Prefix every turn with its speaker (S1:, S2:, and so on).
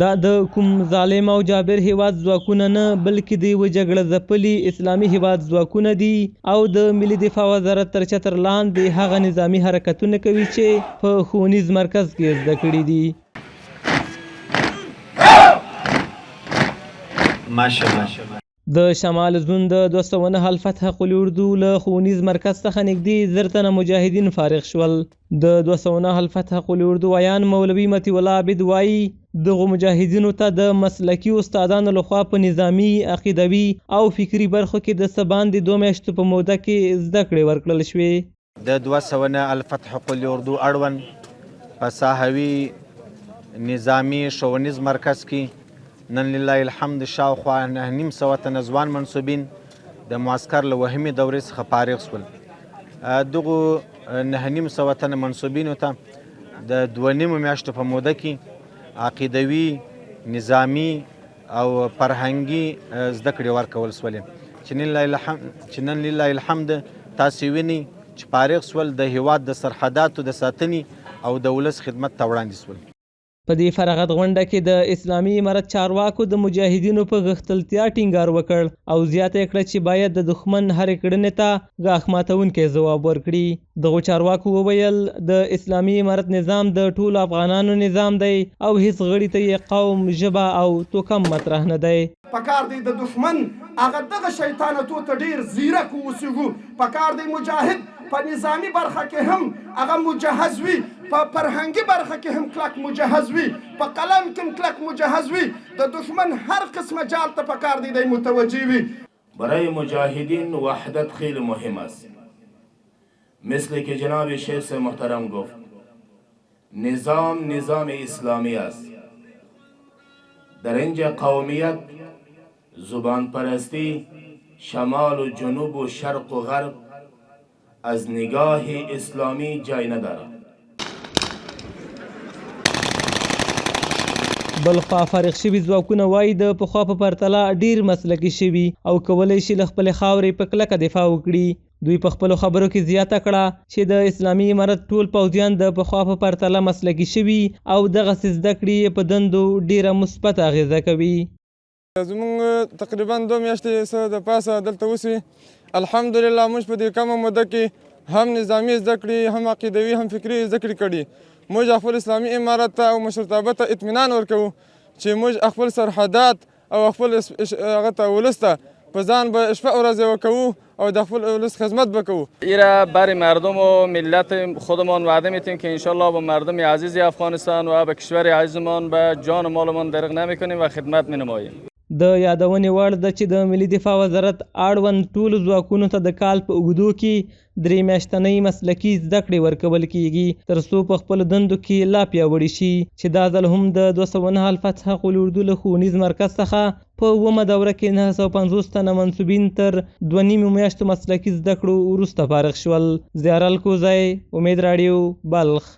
S1: دا د کوم ظالم او جابر هیواد ځواکونه نه بلکې د یوه جګړه ځپلي اسلامي هیواد ځواکونه دي او د ملي دفاع وزارت تر چتر لاندې هغه نظامي حرکتونه کوي چې په ښوونیز مرکز کې زده کړي دي.
S2: ماشاءالله.
S1: د شمال زون د 209 فتح قل اردو له ښوونیز مرکز څخه نږدې 10 تنه مجاهدین فارغ شول. د 209 فتح قل اردو ویان مولوي مطیع الله عابد وایي دغو مجاهدینو ته د مسلکي استادانو لخوا په نظامي، عقیدوي او فکري برخو کې د څه باندې 2 میاشتو په موده کې زده کړې ورکړل شوې.
S2: د 209 الفتح قل اردو اړوند په ساحوي نظامي ښوونیز مرکز کې نن لله الحمد شاوخوا 9.5 تنه ځوان منصوبین د معسکر له وهمي دورې څخه فارغ شول. دغو 9.5 تنه منصوبینو ته د 2.5 میاشتو په موده کې عقیدوي، نظامي او فرهنګي زده کړې ورکول شولې چې نن لله الحمد تاسې وینئ چې فارغ شول، د هیواد د سرحداتو د ساتنې او د ولس خدمت ته وړاندې شول.
S1: په دې فراغت غونډه کې د اسلامي امارت چارواکو د مجاهدینو په غښتلتیا ټینګار وکړ او زیاته یې کړه چې باید د دښمن هرې کړنې ته غاښ ماتونکی ځواب ورکړي. دغو چارواکو وویل د اسلامي امارت نظام د ټولو افغانانو نظام دی او هیڅ غړي ته یې قوم، ژبه او توکم مطرح نه دی.
S3: پکار دی د دښمن هغه دغه شیطانتو ته ډېر زیرک واوسېږو. پکار دی مجاهد په نظامي برخه کې هم هغه مجهز وي، په فرهنګي برخه کې هم کلک مجهز وي، په قلم کې هم کلک مجهز وي. د دشمن هر قسمه جال ته پکار دی دی متوجه وي.
S4: برای مجاهدین وحدت خیلی مهم است. مثل که جناب شیخ محترم گفت نظام اسلامی است. در اینجا قومیت، زبان پرستی، شمال و جنوب و شرق و غرب از نگاه اسلامی جای ندارد.
S1: بلخوا فارغ شوي ځواکونه وایي د پخوا په پرتله ډیر مسلکي شوي او کولی شي له خپلې خاورې په کلکه دفاع وکړي. دوی په خپلو خبرو کې زیاته کړه چې د اسلامي امارت ټول پوځیان د پخوا په پرتله مسلکي شوي او دغسې زده کړې په دندو ډیره مثبت اغیزه کوي.
S5: زموږ تقریبا 2 میاشتې څه د پاسه دلته وسوي. الحمدلله موږ په دې کمه موده کې هم نظامي زده کړې، هم عقیدوي، هم فکري زده کړې کړي. موږ خپل اسلامي امارت ته او مشرتابه ته اطمینان ورکوو چې موږ خپل سرحدات او خپل هغه ته ولس ته په ځان به شپه ورځ وکوو او د خپل ولس خدمت بکوو.
S6: ایرا برای مردم و ملت خودمان وعده میتیم که انشالله با مردم عزیز افغانستان و به کشور عزیزمان به جان و مالمان دریغ نمیکنیم و خدمت مینماییم.
S1: د یادونې وړ ده چې د ملي دفاع وزارت اړوند ټولو ځواکونو ته د کال په اوږدو کې 3 میاشتنۍ مسلکي زده کړې ورکول کیږي تر څو په خپلو دندو کې لا پیاوړي شي، چې دا ځل هم د 209 فتح قل اردو له ښوونیز مرکز څخه په 9مه دوره کې 950 تنه منصوبین تر 2.5 میاشتو مسلکي زده کړو وروسته فارغ شول. زیار الکوزی، امید راډیو، بلخ.